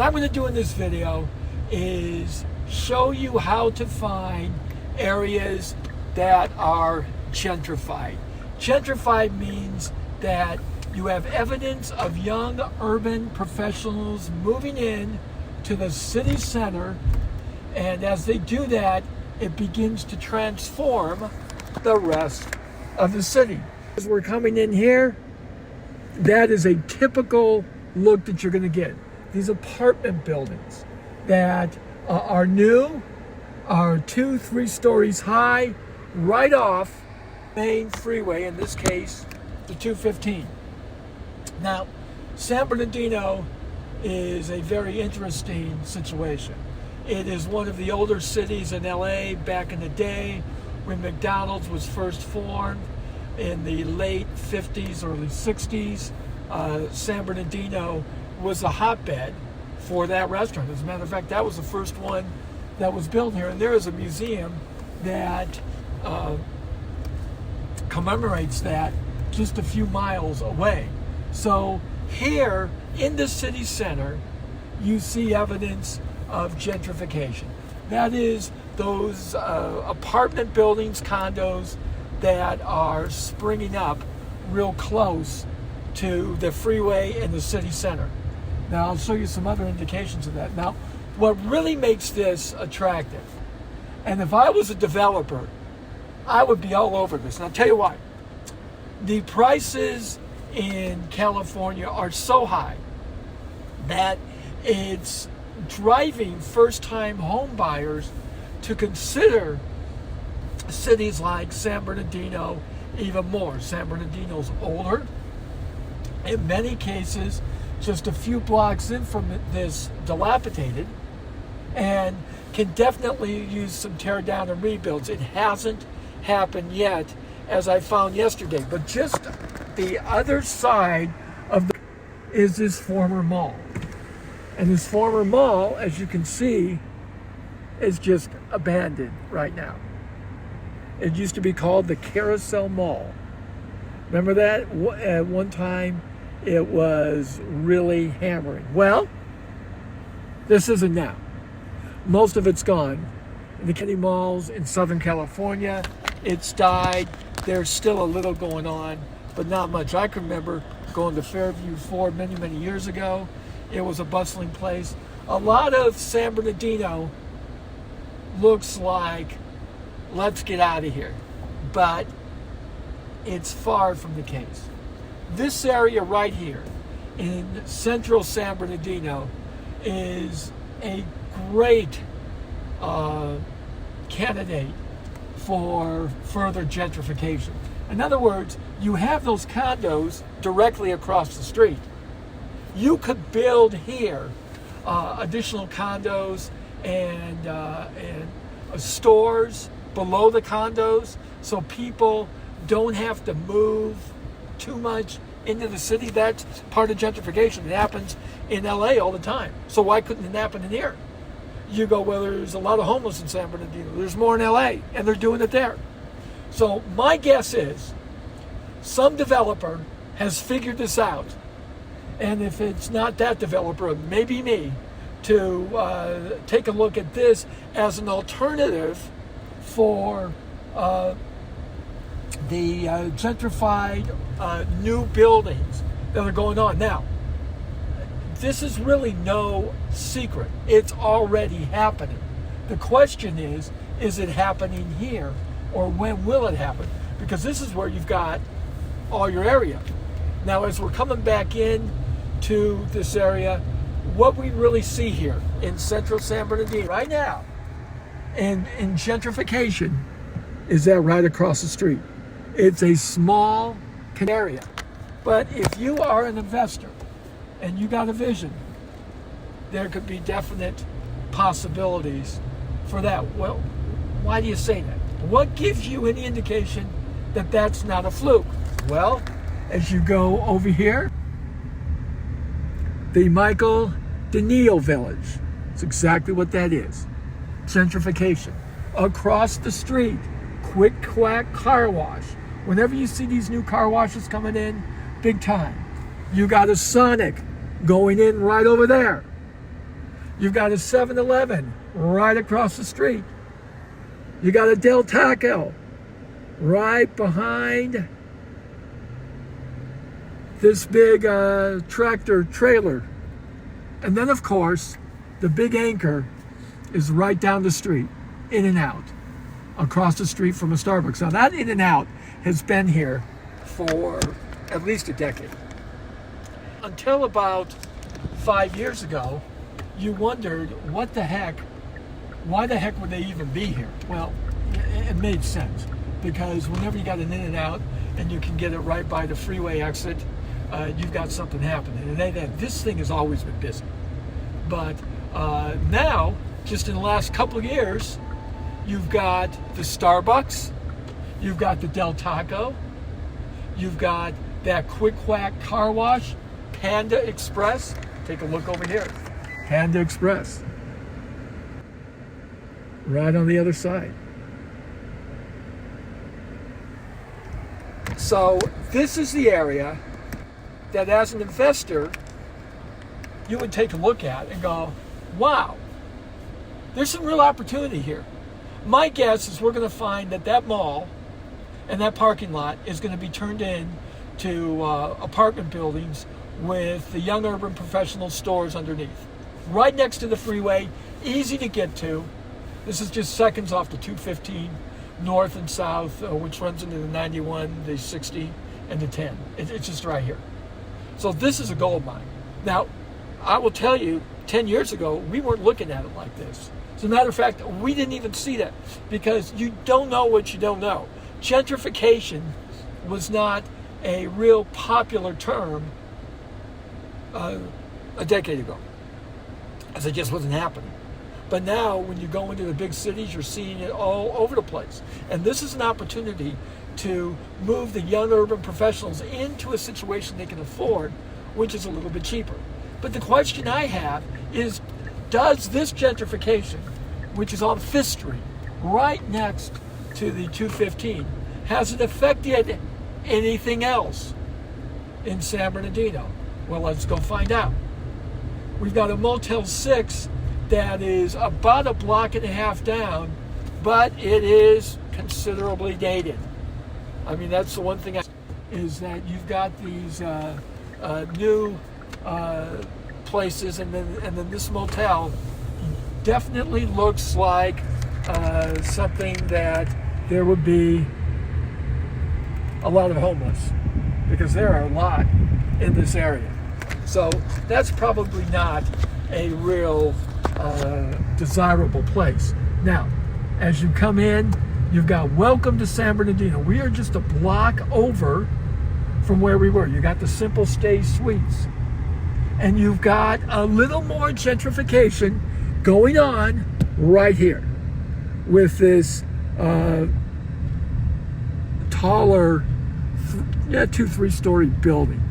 What I'm going to do in this video is show you how to find areas that are gentrified. Gentrified means that you have evidence of young urban professionals moving in to the city center, and as they do that, it begins to transform the rest of the city. As we're coming in here, that is a typical look that you're going to get. These apartment buildings that are new, are 2-3 stories high, right off main freeway, in this case, the 215. Now, San Bernardino is a very interesting situation. It is one of the older cities in LA back in the day when McDonald's was first formed in the late 50s, early 60s. San Bernardino was a hotbed for that restaurant. As a matter of fact, that was the first one that was built here. And there is a museum that commemorates that just a few miles away. So here in the city center, you see evidence of gentrification. That is those apartment buildings, condos that are springing up real close to the freeway and the city center. Now I'll show you some other indications of that. Now, what really makes this attractive, and if I was a developer, I would be all over this. And I'll tell you why. The prices in California are so high that it's driving first-time home buyers to consider cities like San Bernardino even more. San Bernardino's older. In many cases, just a few blocks in from this, dilapidated, and can definitely use some tear down and rebuilds. It hasn't happened yet, as I found yesterday. But just the other side of the is this former mall. And this former mall, as you can see, is just abandoned right now. It used to be called the Carousel Mall. Remember that? At one time, it was really hammering. Well, this isn't now. Most of it's gone. In the Kennedy malls in Southern California, it's died. There's still a little going on, but not much. I can remember going to Fairview Ford many, many years ago. It was a bustling place. A lot of San Bernardino looks like, let's get out of here. But it's far from the case. This area right here in central San Bernardino is a great candidate for further gentrification. In other words, you have those condos directly across the street. You could build here additional condos and stores below the condos, so people don't have to move too much into the city. That's part of gentrification. It happens in LA all the time. So why couldn't it happen in here? You go, well, there's a lot of homeless in San Bernardino. There's more in LA, and they're doing it there. So my guess is some developer has figured this out. And if it's not that developer, maybe me, to take a look at this as an alternative for the gentrified new buildings that are going on. Now, this is really no secret. It's already happening. The question is it happening here, or when will it happen? Because this is where you've got all your area. Now, as we're coming back in to this area, what we really see here in central San Bernardino right now in gentrification is that right across the street. It's a small area. But if you are an investor and you got a vision, there could be definite possibilities for that. Well, why do you say that? What gives you any indication that that's not a fluke? Well, as you go over here, the Michael Denio Village. It's exactly what that is. Gentrification. Across the street, Quick Quack Car Wash. Whenever you see these new car washes coming in, big time. You got a Sonic going in right over there. You've got a 7-Eleven right across the street. You got a Del Taco right behind this big tractor trailer. And then, of course, the big anchor is right down the street, In-N-Out, across the street from a Starbucks. Now, that In-N-Out has been here for at least a decade. Until about 5 years ago, you wondered why the heck would they even be here? Well, it made sense, because whenever you got an In-N-Out and you can get it right by the freeway exit, you've got something happening. And this thing has always been busy. But now, just in the last couple of years, you've got the Starbucks, you've got the Del Taco, you've got that Quick Quack car wash, Panda Express. Take a look over here. Panda Express. Right on the other side. So this is the area that, as an investor, you would take a look at and go, wow, there's some real opportunity here. My guess is we're going to find that mall and that parking lot is going to be turned into apartment buildings with the Young Urban Professional stores underneath. Right next to the freeway, easy to get to. This is just seconds off the 215 north and south, which runs into the 91, the 60, and the 10. It's just right here. So this is a gold mine. Now, I will tell you, 10 years ago, we weren't looking at it like this. As a matter of fact, we didn't even see that, because you don't know what you don't know. Gentrification was not a real popular term a decade ago, as it just wasn't happening. But now, when you go into the big cities, you're seeing it all over the place. And this is an opportunity to move the young urban professionals into a situation they can afford, which is a little bit cheaper. But the question I have is, does this gentrification, which is on 5th Street, right next to the 215, has it affected anything else in San Bernardino? Well, let's go find out. We've got a Motel 6 that is about a block and a half down, but it is considerably dated. I mean, that's the one thing is that you've got these new places, and then this motel definitely looks like something that there would be a lot of homeless, because there are a lot in this area. So that's probably not a real desirable place. Now, as you come in, you've got Welcome to San Bernardino. We are just a block over from where we were. You got the Simple Stay Suites. And you've got a little more gentrification going on right here with this taller, 2-3-story building.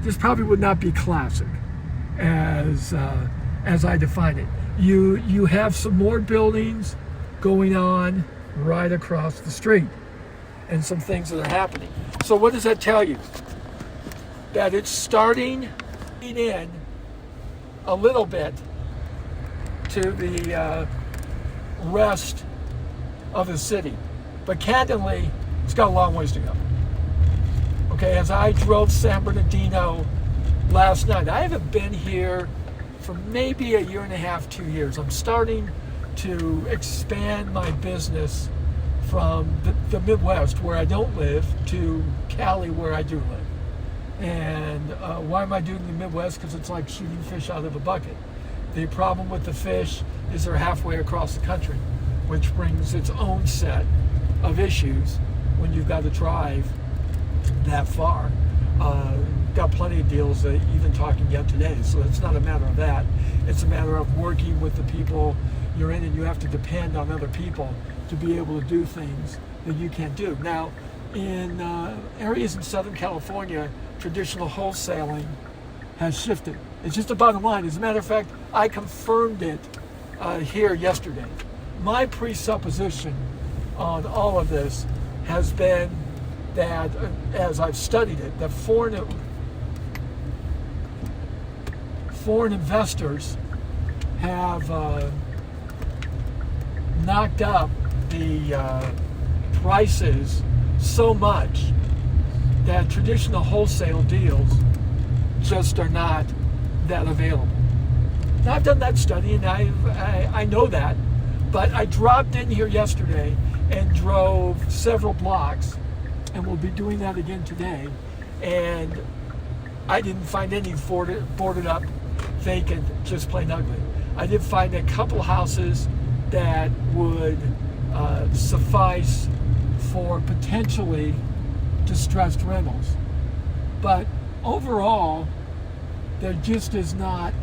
This probably would not be classic as I define it. You have some more buildings going on right across the street, and some things that are happening. So what does that tell you? That it's starting in a little bit to the rest of the city. But candidly, it's got a long ways to go. Okay, as I drove San Bernardino last night, I haven't been here for maybe a year and a half, 2 years. I'm starting to expand my business from the Midwest, where I don't live, to Cali, where I do live. And why am I doing the Midwest? Because it's like shooting fish out of a bucket. The problem with the fish is they're halfway across the country, which brings its own set of issues when you've got to drive that far. Got plenty of deals, even talking yet today. So it's not a matter of that. It's a matter of working with the people you're in, and you have to depend on other people to be able to do things that you can't do. Now, in areas in Southern California, traditional wholesaling has shifted. It's just the bottom line. As a matter of fact, I confirmed it here yesterday. My presupposition on all of this has been that, as I've studied it, that foreign investors have knocked up the prices so much that traditional wholesale deals just are not that available. Now, I've done that study, and I know that, but I dropped in here yesterday and drove several blocks, and we'll be doing that again today, and I didn't find any boarded up, vacant, just plain ugly. I did find a couple houses that would suffice for potentially distressed rentals. But overall, there just is not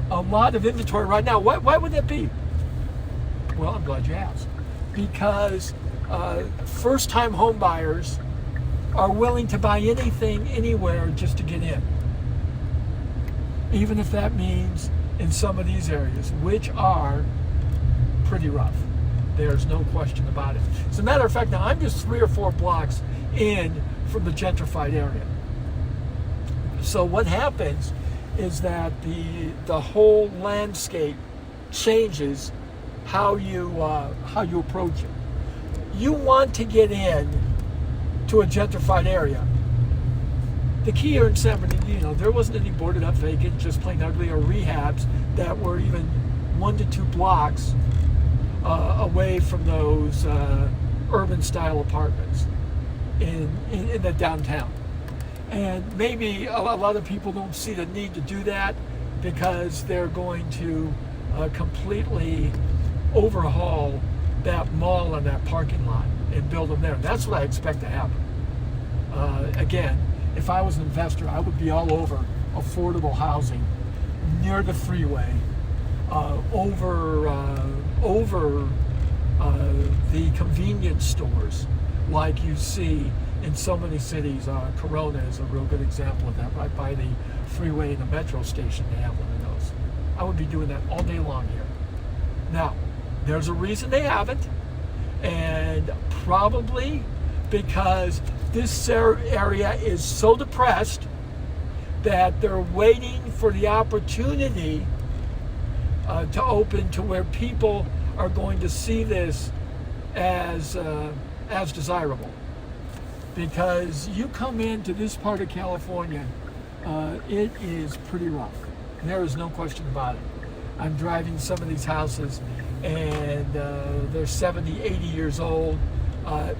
a lot of inventory right now. Why would that be? Well, I'm glad you asked. Because first-time home buyers are willing to buy anything, anywhere, just to get in. Even if that means in some of these areas, which are pretty rough. There's no question about it. As a matter of fact, now I'm just 3 or 4 blocks in from the gentrified area. So what happens is that the whole landscape changes how you approach it. You want to get in to a gentrified area. The key here in San Bernardino, there wasn't any boarded up vacant, just plain ugly, or rehabs that were even 1 to 2 blocks away from those urban style apartments in the downtown. And maybe a lot of people don't see the need to do that because they're going to completely overhaul that mall and that parking lot and build them there. And that's what I expect to happen. Again, if I was an investor, I would be all over affordable housing near the freeway, over the convenience stores like you see in so many cities. Corona is a real good example of that. Right by the freeway and the metro station, they have one of those. I would be doing that all day long here. Now, there's a reason they haven't, and probably because this area is so depressed that they're waiting for the opportunity to open to where people are going to see this as desirable. Because you come into this part of California, it is pretty rough. There is no question about it. I'm driving some of these houses, and they're 70, 80 years old,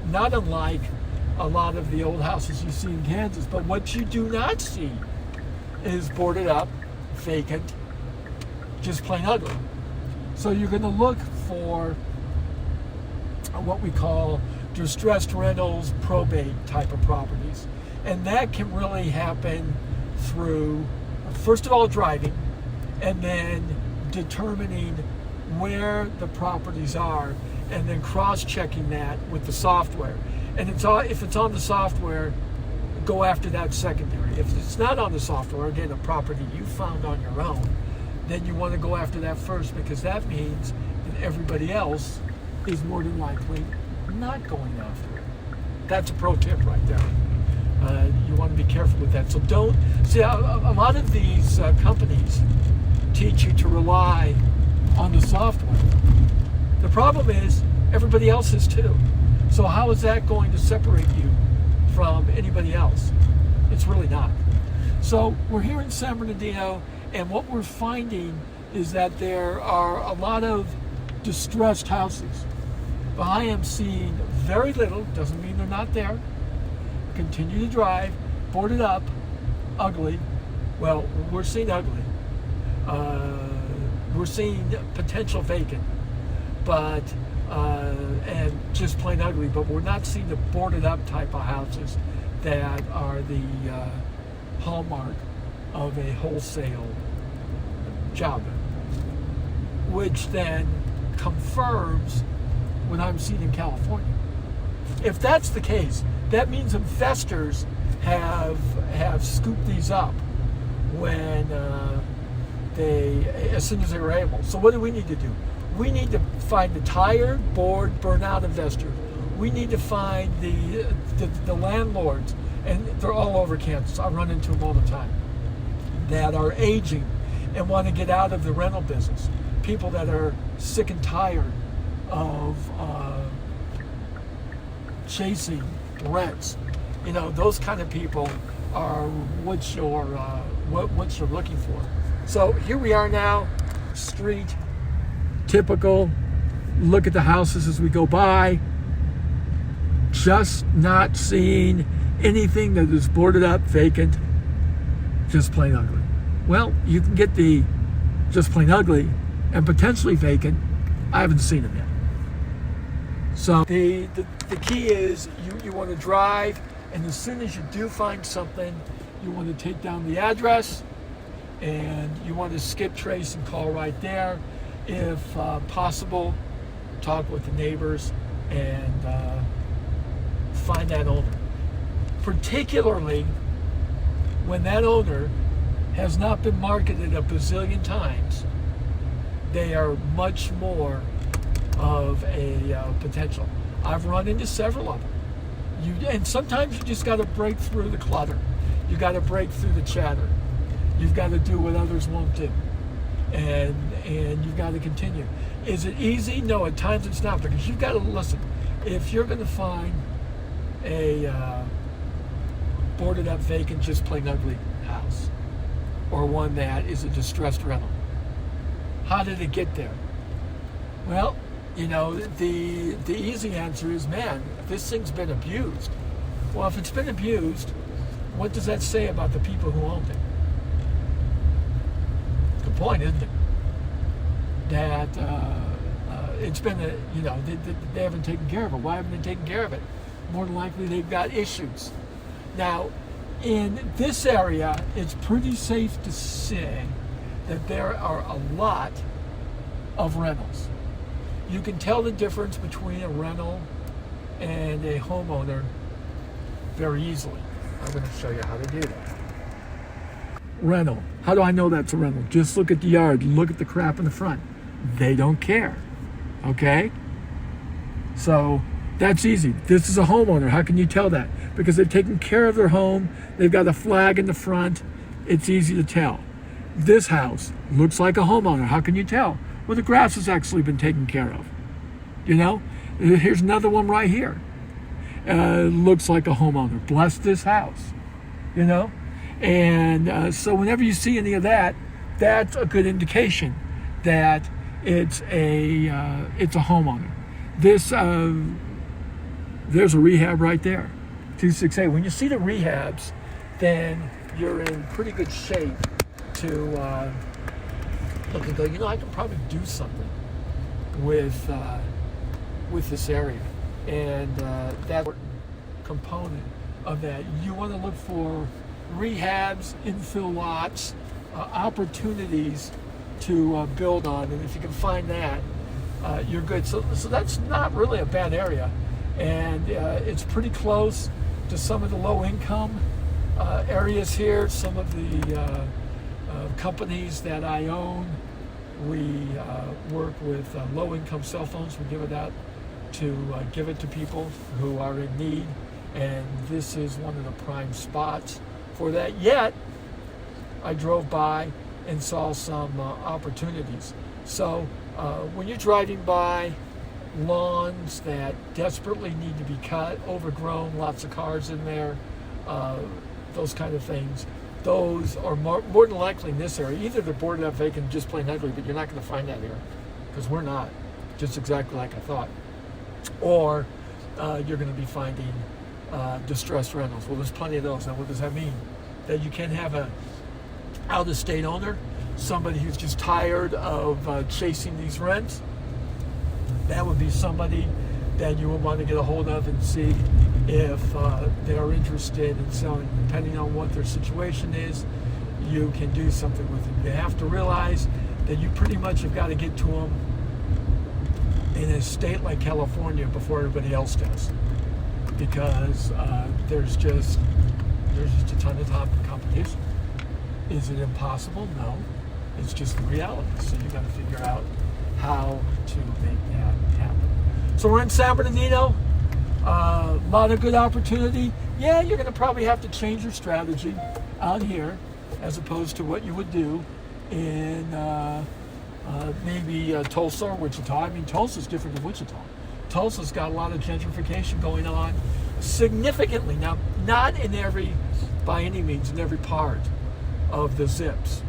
not unlike a lot of the old houses you see in Kansas. But what you do not see is boarded up, vacant, just plain ugly. So you're going to look for what we call distressed rentals, probate type of properties. And that can really happen through, first of all, driving, and then determining where the properties are, and then cross-checking that with the software. And if it's on the software, go after that secondary. If it's not on the software, again, a property you found on your own, then you want to go after that first, because that means that everybody else is more than likely not going after it. That's a pro tip right there. You want to be careful with that. So don't see a lot of these companies teach you to rely on the software. The problem is everybody else is too. So how is that going to separate you from anybody else? It's really not. So we're here in San Bernardino, and what we're finding is that there are a lot of distressed houses. But I am seeing very little, doesn't mean they're not there. Continue to drive, boarded up, ugly. Well, we're seeing ugly. We're seeing potential vacant, but and just plain ugly. But we're not seeing the boarded up type of houses that are the hallmark of a wholesale job, which then confirms what I'm seeing in California. If that's the case, that means investors have scooped these up when as soon as they were able. So what do we need to do? We need to find the tired, bored, burnout investors. We need to find the landlords, and they're all over Kansas. I run into them all the time, that are aging and want to get out of the rental business. people that are sick and tired of chasing rents. You know, those kind of people are what you're looking for. So here we are now, street, typical. Look at the houses as we go by. Just not seeing anything that is boarded up, vacant, just plain ugly. Well, you can get the just plain ugly and potentially vacant. I haven't seen them yet. So the key is you want to drive, and as soon as you do find something, you want to take down the address, and you want to skip trace and call right there. If possible, talk with the neighbors and find that owner. Particularly when that owner has not been marketed a bazillion times, they are much more of a potential. I've run into several of them. And sometimes you just got to break through the clutter. You got to break through the chatter. You've got to do what others won't do. And you've got to continue. Is it easy? No, at times it's not, because you've got to listen. If you're going to find a boarded up, vacant, just plain ugly house, or one that is a distressed rental, how did it get there? Well, you know, the easy answer is, man, this thing's been abused. Well, if it's been abused, what does that say about the people who owned it? Good point, isn't it? That it's been they haven't taken care of it. Why haven't they taken care of it? More than likely they've got issues. Now, in this area, it's pretty safe to say that there are a lot of rentals. You can tell the difference between a rental and a homeowner very easily. I'm going to show you how to do that. Rental. How do I know that's a rental? Just look at the yard. Look at the crap in the front. They don't care. Okay? So that's easy. This is a homeowner. How can you tell that? Because they've taken care of their home. They've got a flag in the front. It's easy to tell. This house looks like a homeowner. How can you tell? Well, the grass has actually been taken care of. You know? Here's another one right here. Looks like a homeowner. Bless this house. You know? And so whenever you see any of that, that's a good indication that it's a homeowner. There's a rehab right there, 268. When you see the rehabs, then you're in pretty good shape to look and go, you know, I can probably do something with this area. And that component of that, you want to look for rehabs, infill lots, opportunities to build on, and if you can find that, you're good. So that's not really a bad area, and it's pretty close to some of the low-income areas here. Some of the companies that I own, we work with low-income cell phones. We give it out to give it to people who are in need, and this is one of the prime spots for that. Yet I drove by and saw some opportunities. So when you're driving by lawns that desperately need to be cut, overgrown, lots of cars in there, those kind of things, those are more than likely in this area. Either they're boarded up, vacant, just plain ugly, but you're not going to find that here, because we're not, just exactly like I thought. Or you're going to be finding distressed rentals. Well, there's plenty of those. Now, what does that mean? That you can have a out-of-state owner, somebody who's just tired of chasing these rents. That would be somebody that you would want to get a hold of and see if they are interested in selling. Depending on what their situation is, you can do something with them. You have to realize that you pretty much have got to get to them in a state like California before everybody else does, because there's just a ton of competition. Is it impossible? No. It's just the reality. So you got to figure out how to make that happen. So we're in San Bernardino. A lot of good opportunity. Yeah, you're going to probably have to change your strategy out here as opposed to what you would do in maybe Tulsa or Wichita. I mean, Tulsa's different than Wichita. Tulsa's got a lot of gentrification going on significantly. Now, not by any means, in every part of the zips.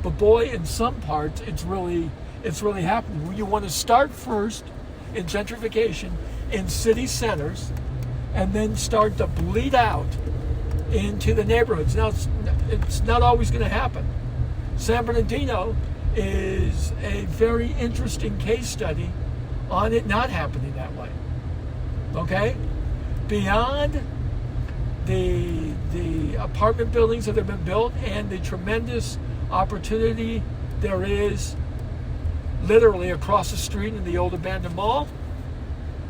But boy, in some parts, it's really happening. You want to start first in gentrification in city centers and then start to bleed out into the neighborhoods. Now, it's not always going to happen. San Bernardino is a very interesting case study on it not happening that way. Okay? Beyond the apartment buildings that have been built and the tremendous opportunity there is literally across the street in the old abandoned mall,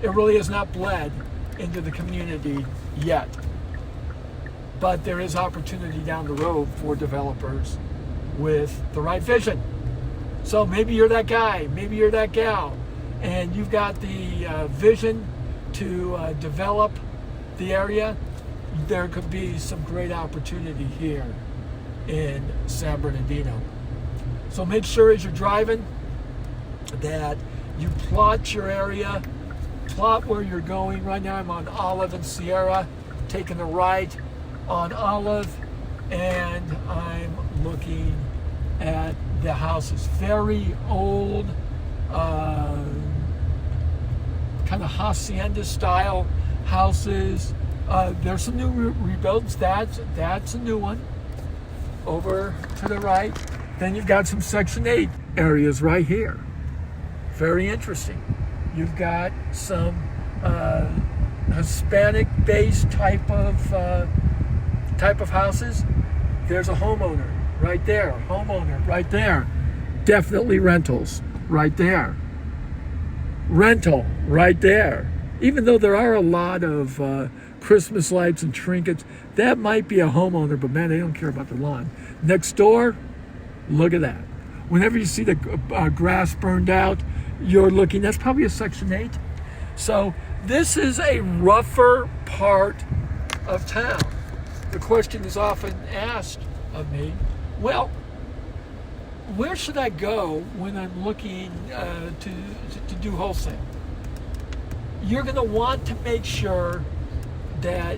it really has not bled into the community yet. But there is opportunity down the road for developers with the right vision. So maybe you're that guy, maybe you're that gal, and you've got the vision to develop the area. There could be some great opportunity here in San Bernardino. So make sure as you're driving that you plot your area, plot where you're going. Right now I'm on Olive and Sierra, taking a right on Olive, and I'm looking at the houses. Very old, kind of hacienda style houses. There's some new rebuilds. That's a new one over to the right. Then you've got some Section 8 areas right here. Very interesting. You've got some Hispanic-based type of houses. There's a homeowner right there. Homeowner right there. Definitely rentals right there. Rental right there. Even though there are a lot of Christmas lights and trinkets, that might be a homeowner, but man, they don't care about the lawn. Next door, look at that. Whenever you see the grass burned out, you're looking, that's probably a Section 8. So this is a rougher part of town. The question is often asked of me, well, where should I go when I'm looking to do wholesale? You're going to want to make sure that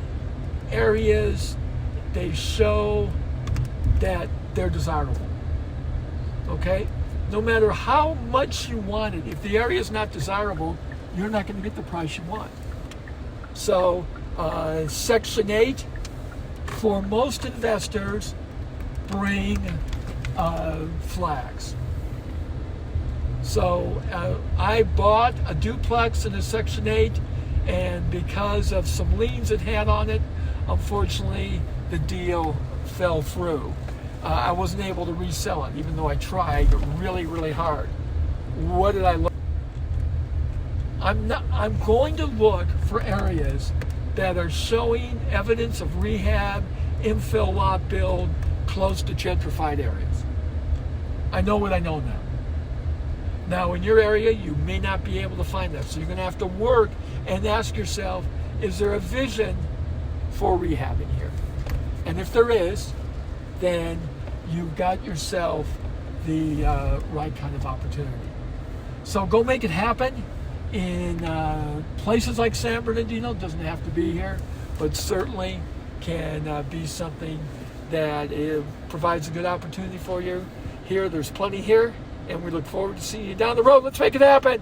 areas, they show that they're desirable. Okay? No matter how much you want it, if the area is not desirable, you're not going to get the price you want. So, Section 8, for most investors, bring flags. So, I bought a duplex in a Section 8, and because of some liens it had on it, unfortunately, the deal fell through. I wasn't able to resell it, even though I tried really, really hard. What did I look? I'm going to look for areas that are showing evidence of rehab, infill lot build, close to gentrified areas. I know what I know now. Now, in your area, you may not be able to find that. So you're going to have to work and ask yourself, is there a vision for rehabbing here? And if there is, then you've got yourself the right kind of opportunity. So go make it happen in places like San Bernardino. It doesn't have to be here, but certainly can be something that provides a good opportunity for you. Here, there's plenty here, and we look forward to seeing you down the road. Let's make it happen.